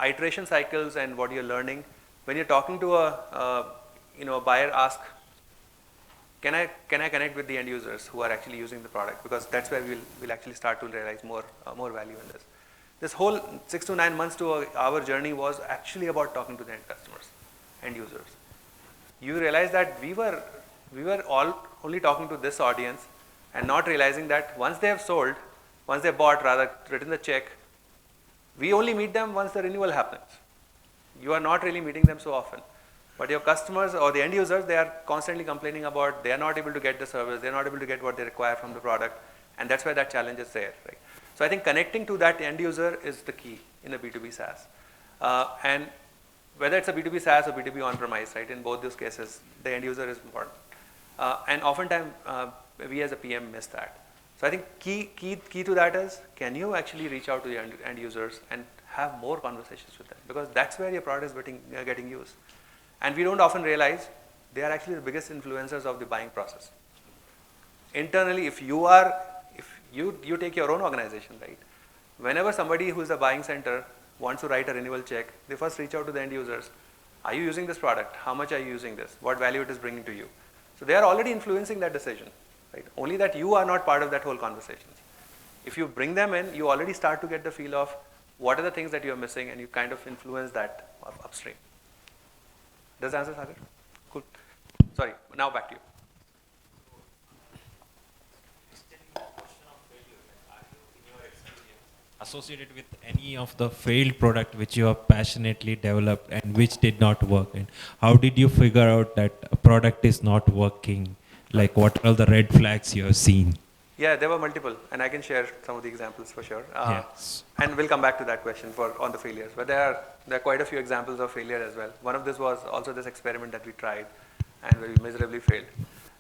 iteration cycles and what you're learning. When you're talking to a buyer, ask, can I connect with the end users who are actually using the product, because that's where we'll actually start to realize more value in this. This whole 6 to 9 months to our journey was actually about talking to the end customers, end users. You realize that we were all only talking to this audience and not realizing that once they have sold, once they bought, rather written the check, we only meet them once the renewal happens. You are not really meeting them so often. But your customers or the end users, they are constantly complaining about they are not able to get the service, they are not able to get what they require from the product, and that's why that challenge is there. Right? So I think connecting to that end user is the key in a B2B SaaS. And whether it's a B2B SaaS or B2B on-premise, right, in both those cases, the end user is important. And oftentimes, we as a PM miss that. So I think key to that is, can you actually reach out to the end users and have more conversations with them, because that's where your product is getting used. And we don't often realize they are actually the biggest influencers of the buying process. Internally, if you take your own organization, right? Whenever somebody who is a buying center wants to write a renewal check, they first reach out to the end users. Are you using this product? How much are you using this? What value it is bringing to you? So they are already influencing that decision, right? Only that you are not part of that whole conversation. If you bring them in, you already start to get the feel of what are the things that you are missing, and you kind of influence that upstream. Does that answer, Sagar? Cool. Sorry, now back to you. Associated with any of the failed product which you have passionately developed and which did not work, and how did you figure out that a product is not working? Like, what are the red flags you have seen? Yeah, there were multiple, and I can share some of the examples for sure. Yes. And we'll come back to that question on the failures. But there are quite a few examples of failure as well. One of this was also this experiment that we tried, and we miserably failed.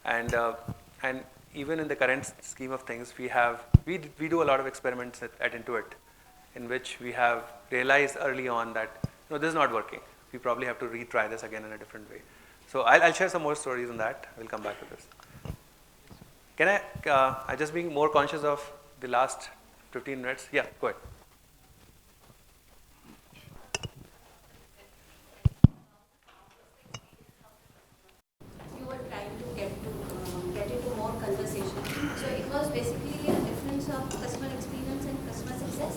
And even in the current scheme of things, we do a lot of experiments at Intuit, in which we have realized early on that this is not working. We probably have to retry this again in a different way. So I'll share some more stories on that. We'll come back to this. Can I just being more conscious of the last 15 minutes? Yeah, go ahead. You were trying to get into more conversation. So it was basically a difference of customer experience and customer success.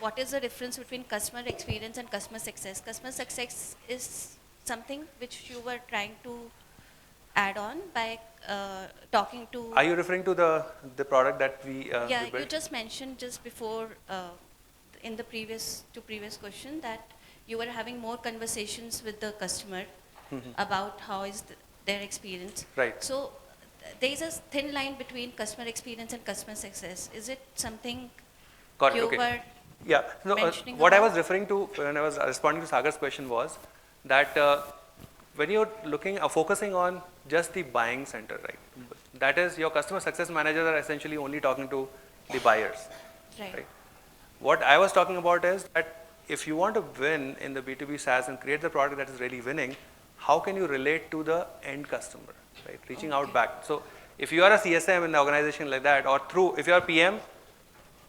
What is the difference between customer experience and customer success? Customer success is something which you were trying to add on by talking to. Are you referring to the product that we Yeah, we built? you just mentioned just before in the previous question that you were having more conversations with the customer about how is their experience. Right. So there is a thin line between customer experience and customer success. Is it something Got it, you okay. were Yeah, no, mentioning what I about? was referring to when I was responding to Sagar's question was that when you're focusing on just the buying center, right? That is, your customer success managers are essentially only talking to the buyers. Right. What I was talking about is that if you want to win in the B2B SaaS and create the product that is really winning, how can you relate to the end customer, right? Reaching out back. So if you are a CSM in the organization like that, or if you are PM,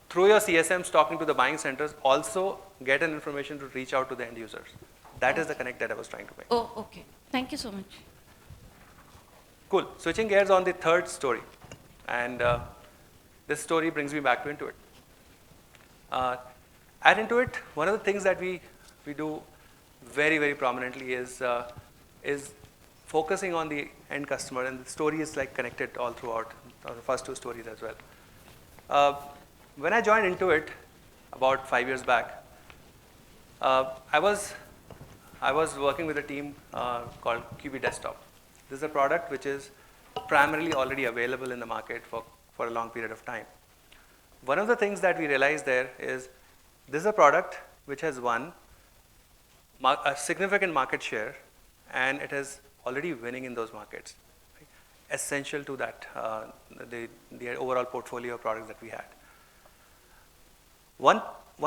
through your CSMs talking to the buying centers, also get an information to reach out to the end users. That is the connect that I was trying to make. Oh, okay. Thank you so much. Cool. Switching gears on the third story. And this story brings me back to Intuit. At Intuit, one of the things that we do very, very prominently is focusing on the end customer, and the story is like connected all throughout the first two stories as well. When I joined Intuit about 5 years back, I was working with a team called QB Desktop. This is a product which is primarily already available in the market for a long period of time. One of the things that we realized there is this is a product which has won a significant market share, and it is already winning in those markets, right? Essential to that, the overall portfolio of products that we had. One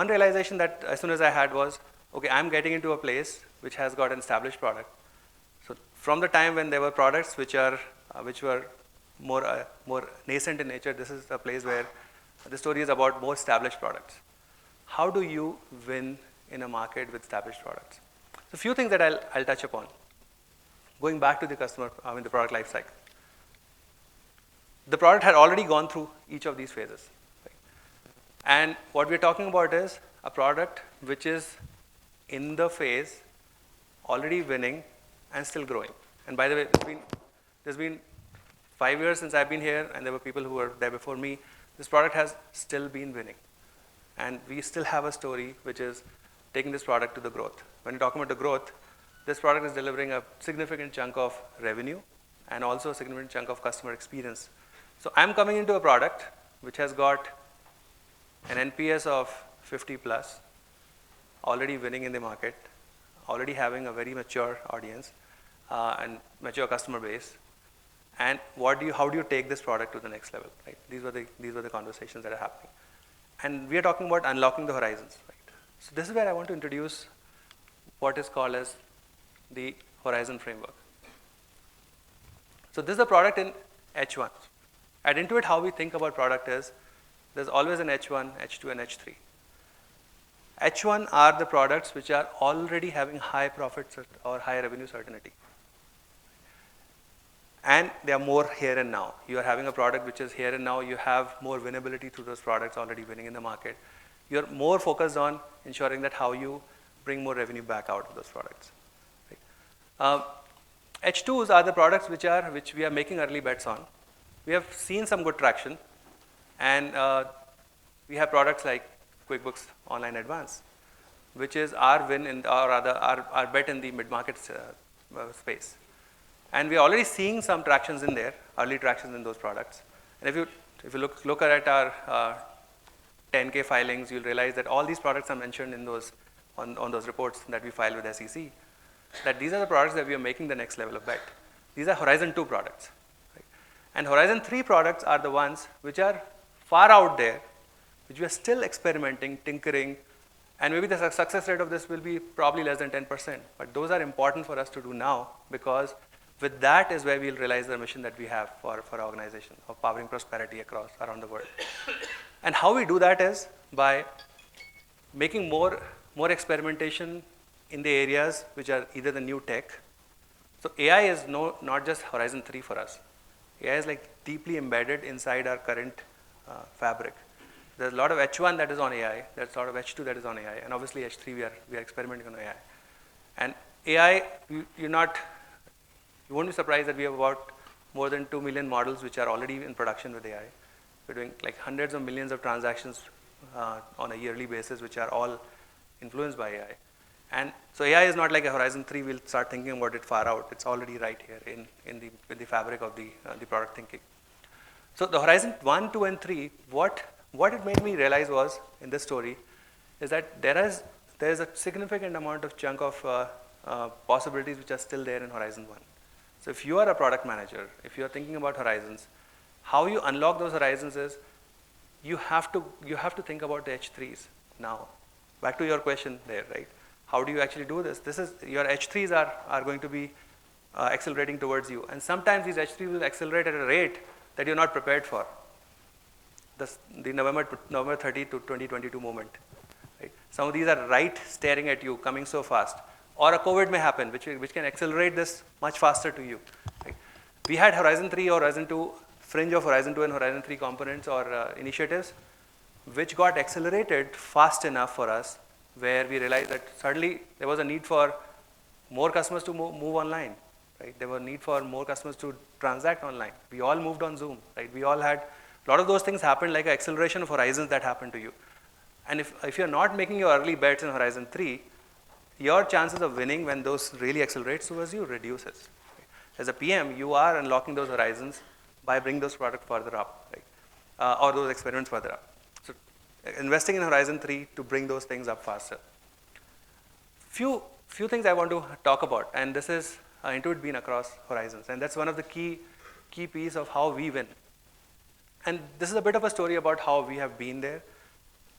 realization that as soon as I had was, okay, I'm getting into a place which has got an established product. So from the time when there were products which were more nascent in nature, this is a place where the story is about more established products. How do you win in a market with established products? So a few things that I'll touch upon. Going back to the the product life cycle. The product had already gone through each of these phases. Right? And what we're talking about is a product which is in the phase already winning and still growing. And by the way, there's been 5 years since I've been here, and there were people who were there before me. This product has still been winning. And we still have a story which is taking this product to the growth. When you're talking about the growth, this product is delivering a significant chunk of revenue and also a significant chunk of customer experience. So I'm coming into a product which has got an NPS of 50 plus, already winning in the market, already having a very mature audience and mature customer base. And how do you take this product to the next level? Right? These were the conversations that are happening. And we are talking about unlocking the horizons, right? So this is where I want to introduce what is called as the Horizon Framework. So this is a product in H1. At Intuit, how we think about product is there's always an H1, H2, and H3. H1 are the products which are already having high profits or high revenue certainty. And they are more here and now. You are having a product which is here and now. You have more winnability through those products already winning in the market. You're more focused on ensuring that how you bring more revenue back out of those products. Right? H2s are the products which we are making early bets on. We have seen some good traction, and we have products like QuickBooks Online Advance, which is our win in, or rather our bet in the mid-market space. And we're already seeing some tractions in there, early tractions in those products. And if you look at our 10K filings, you'll realize that all these products are mentioned in those on those reports that we file with SEC. That these are the products that we are making the next level of bet. These are Horizon 2 products. Right? And Horizon 3 products are the ones which are far out there, which we are still experimenting, tinkering, and maybe the success rate of this will be probably less than 10%. But those are important for us to do now, because with that is where we'll realize the mission that we have for our organization of powering prosperity around the world. And how we do that is by making more experimentation in the areas which are either the new tech. So AI is not just Horizon 3 for us. AI is like deeply embedded inside our current fabric. There's a lot of H1 that is on AI. There's a lot of H2 that is on AI. And obviously H3 we are experimenting on AI. And AI, you won't be surprised that we have about more than 2 million models which are already in production with AI. We're doing like hundreds of millions of transactions on a yearly basis, which are all influenced by AI. And so AI is not like a Horizon 3, we'll start thinking about it far out. It's already right here in the fabric of the product thinking. So the Horizon 1, 2, and 3, what it made me realize was, in this story, is that there is a significant amount of chunk of possibilities which are still there in Horizon 1. So if you are a product manager, if you are thinking about horizons, how you unlock those horizons is you have to think about the H3s now. Back to your question there, right? How do you actually do this? Your H3s are going to be accelerating towards you. And sometimes these H3s will accelerate at a rate that you're not prepared for. The November 30 to 2022 moment. Right? Some of these are right staring at you, coming so fast. Or a COVID may happen, which can accelerate this much faster to you. Right? We had Horizon 3 or Horizon 2, fringe of Horizon 2 and Horizon 3 components or initiatives, which got accelerated fast enough for us, where we realized that suddenly there was a need for more customers to move online. Right? There was a need for more customers to transact online. We all moved on Zoom. Right? We all had, a lot of those things happened, like an acceleration of horizons that happened to you. And if you're not making your early bets in Horizon 3, your chances of winning when those really accelerate towards you reduces. Right? As a PM, you are unlocking those horizons by bringing those products further up, right? Or those experiments further up. So investing in Horizon 3 to bring those things up faster. Few things I want to talk about, and this is Intuit being across horizons, and that's one of the key piece of how we win. And this is a bit of a story about how we have been there.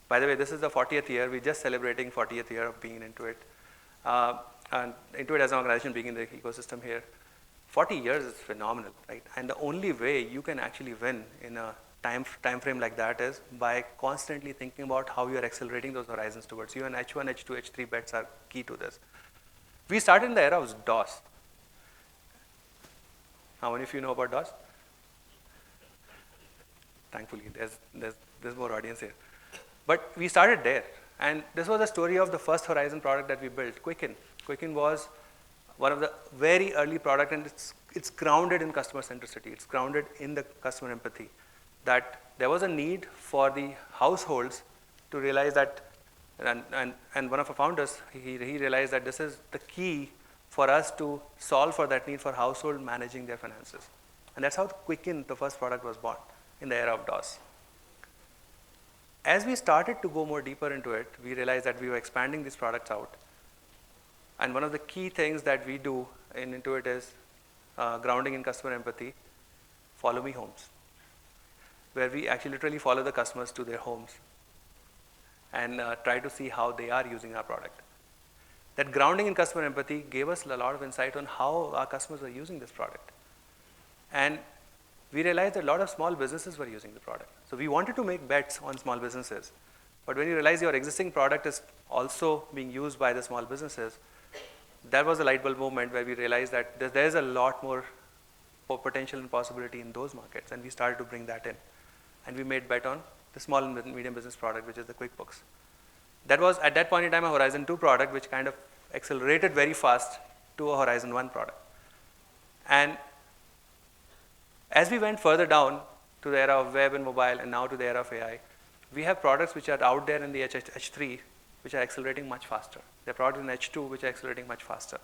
By the way, this is the 40th year. We're just celebrating 40th year of being in Intuit. And Intuit as an organization being in the ecosystem here. 40 years is phenomenal, right? And the only way you can actually win in a time frame like that is by constantly thinking about how you are accelerating those horizons towards you. And H1, H2, H3 bets are key to this. We started in the era of DOS. How many of you know about DOS? Thankfully, there's more audience here. But we started there. And this was a story of the first Horizon product that we built, Quicken. Quicken was one of the very early product, and it's grounded in customer centricity. It's grounded in the customer empathy. That there was a need for the households to realize that, and one of our founders, he realized that this is the key for us to solve for that need for household managing their finances. And that's how Quicken, the first product, was born in the era of DOS. As we started to go more deeper into it, we realized that we were expanding these products out. And one of the key things that we do in Intuit is grounding in customer empathy, follow me homes, where we actually literally follow the customers to their homes and try to see how they are using our product. That grounding in customer empathy gave us a lot of insight on how our customers are using this product. And we realized that a lot of small businesses were using the product. So we wanted to make bets on small businesses. But when you realize your existing product is also being used by the small businesses, that was a light bulb moment where we realized that there's a lot more potential and possibility in those markets. And we started to bring that in. And we made bet on the small and medium business product, which is the QuickBooks. That was, at that point in time, a Horizon 2 product, which kind of accelerated very fast to a Horizon 1 product. And as we went further down to the era of web and mobile, and now to the era of AI, we have products which are out there in the H3, which are accelerating much faster. There are products in H2, which are accelerating much faster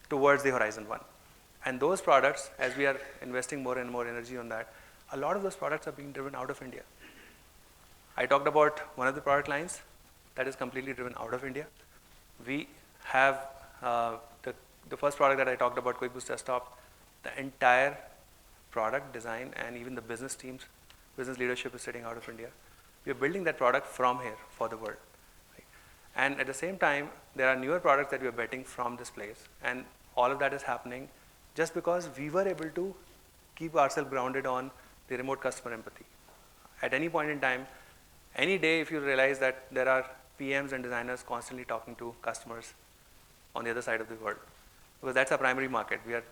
towards the Horizon 1. And those products, as we are investing more and more energy on that, a lot of those products are being driven out of India. I talked about one of the product lines that is completely driven out of India. We have the first product that I talked about, QuickBooks Desktop, the entire product design and even the business teams, business leadership is sitting out of India. We are building that product from here for the world. Right? And at the same time, there are newer products that we are betting from this place. And all of that is happening just because we were able to keep ourselves grounded on the remote customer empathy. At any point in time, any day, if you realize that there are PMs and designers constantly talking to customers on the other side of the world, because that's our primary market. We are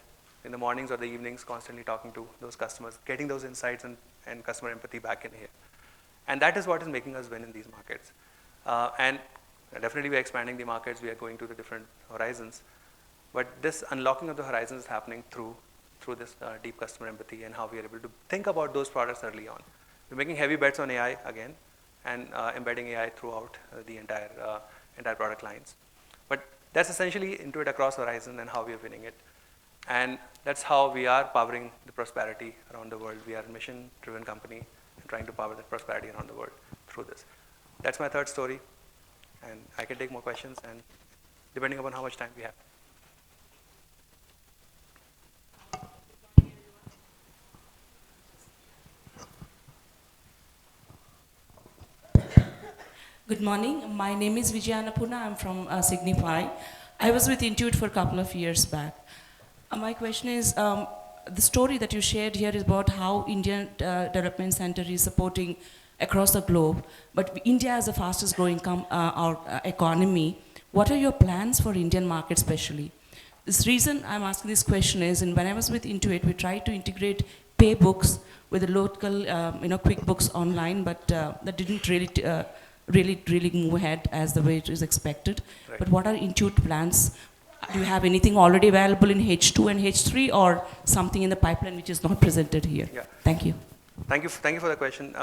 in the mornings or the evenings constantly talking to those customers, getting those insights and customer empathy back in here. And that is what is making us win in these markets. And definitely we are expanding the markets, we are going to the different horizons. But this unlocking of the horizons is happening through this deep customer empathy and how we are able to think about those products early on. We're making heavy bets on AI again and embedding AI throughout the entire product lines. But that's essentially Intuit across horizon and how we are winning it. And that's how we are powering the prosperity around the world. We are a mission-driven company and trying to power that prosperity around the world through this. That's my third story. And I can take more questions, and depending upon how much time we have. Good morning. My name is Vijayana Puna. I'm from Signify. I was with Intuit for a couple of years back. My question is, the story that you shared here is about how Indian Development Center is supporting across the globe, but India is the fastest growing economy. What are your plans for Indian market especially? This reason I'm asking this question is, when I was with Intuit, we tried to integrate paybooks with the local QuickBooks online, but that didn't really move ahead as the way it is expected. Right. But what are Intuit plans? Do you have anything already available in H2 and H3 or something in the pipeline which is not presented here? Yeah. Thank you. Thank you for the question.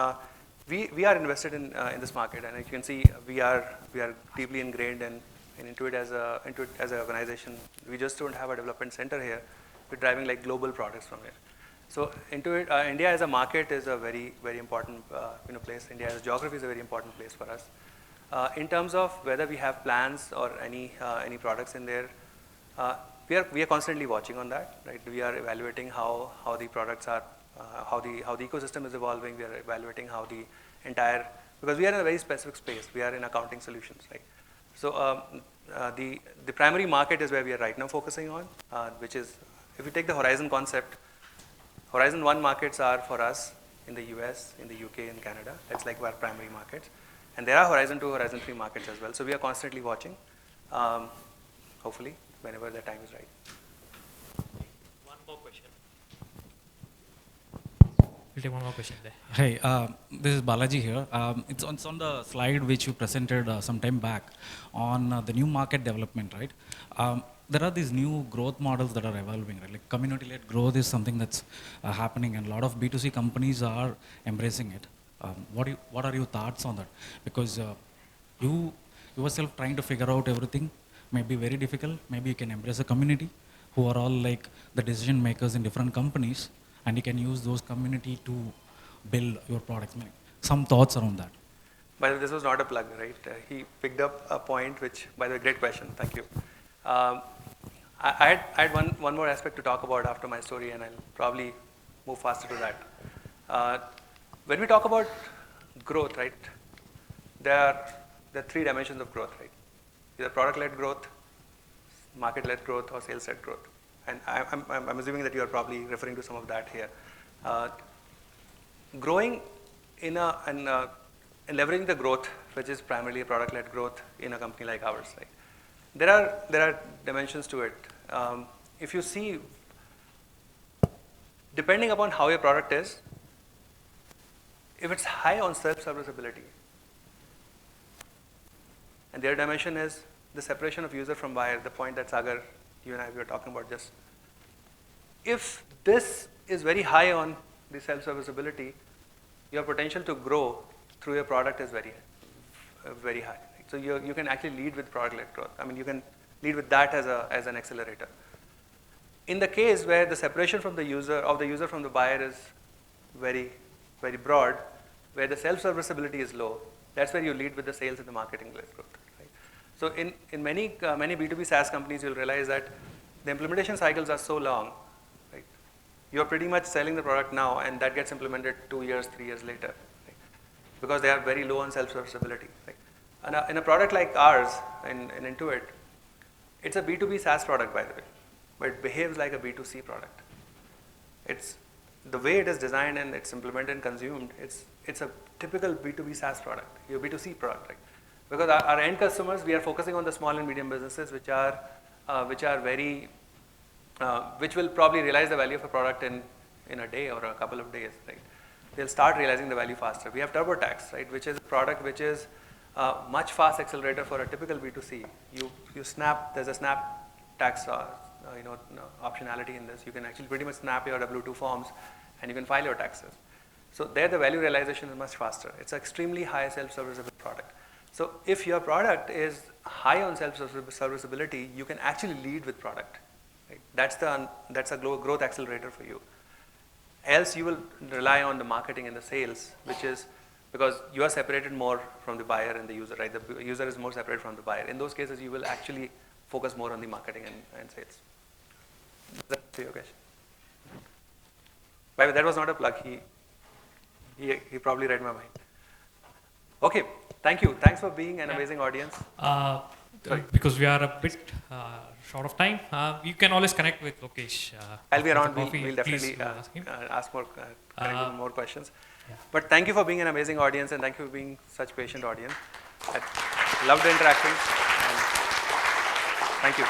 We are invested in this market, and as you can see, we are deeply ingrained in Intuit as an organization. We just don't have a development center here. We're driving like global products from here. So Intuit, India as a market is a very, very important place. India as a geography is a very important place for us. In terms of whether we have plans or any products in there, we are constantly watching on that. Right? We are evaluating how the products are, how the ecosystem is evolving. We are evaluating how the entire, because we are in a very specific space. We are in accounting solutions, right? So the primary market is where we are right now focusing on, which is, if you take the Horizon concept, Horizon 1 markets are for us in the US, in the UK, and Canada. That's like our primary markets. And there are Horizon 2, Horizon 3 markets as well. So we are constantly watching, hopefully, whenever the time is right. One more question. We'll take one more question there. Hey, this is Balaji here. It's on the slide which you presented some time back on the new market development, right? There are these new growth models that are evolving, right? Like community-led growth is something that's happening, and a lot of B2C companies are embracing it. What are your thoughts on that? Because you yourself trying to figure out everything may be very difficult. Maybe you can embrace a community who are all like the decision makers in different companies, and you can use those community to build your products. Some thoughts around that. By the way, this was not a plug, right? He picked up a point, which, by the way, great question. Thank you. I had one more aspect to talk about after my story, and I'll probably move faster to that. When we talk about growth, right, there there are three dimensions of growth, right? Either product-led growth, market-led growth, or sales-led growth. And I'm assuming that you are probably referring to some of that here. Growing and leveraging the growth, which is primarily a product-led growth in a company like ours, right? There are dimensions to it. If you see, depending upon how your product is, if it's high on self-serviceability, and the other dimension is the separation of user from buyer, the point that Sagar, you and I were talking about just. If this is very high on the self-serviceability, your potential to grow through your product is very high. So you can actually lead with product-led growth. I mean, you can lead with that as an accelerator. In the case where the separation from the user from the buyer is very, very broad, where the self-serviceability is low, that's where you lead with the sales and the marketing-led growth. Right? So in many B2B SaaS companies, you'll realize that the implementation cycles are so long. Right? You're pretty much selling the product now, and that gets implemented 2 years, 3 years later, right? Because they are very low on self-serviceability. Right? And in a product like ours, in Intuit, it's a B2B SaaS product, by the way, but it behaves like a B2C product. It's the way it is designed and it's implemented and consumed. It's a typical B2B SaaS product, your B2C product, right? Because our end customers, we are focusing on the small and medium businesses, which will probably realize the value of a product in a day or a couple of days, right? They'll start realizing the value faster. We have TurboTax, right, which is a product which is much fast accelerator for a typical B2C. You snap, there's a snap tax optionality in this. You can actually pretty much snap your W2 forms and you can file your taxes. So there the value realization is much faster. It's an extremely high self-serviceable product. So if your product is high on self-serviceability, you can actually lead with product. Right? That's a growth accelerator for you. Else you will rely on the marketing and the sales, which is because you are separated more from the buyer and the user, right? The user is more separate from the buyer. In those cases, you will actually focus more on the marketing and sales. Does that answer your question? By the way, that was not a plug. He probably read my mind. Okay, thank you. Thanks for being an amazing audience. Because we are a bit short of time, you can always connect with Lokesh. I'll be around. Coffee, we'll definitely ask more questions. Yeah. But thank you for being an amazing audience, and thank you for being such patient audience. I loved interacting. And thank you.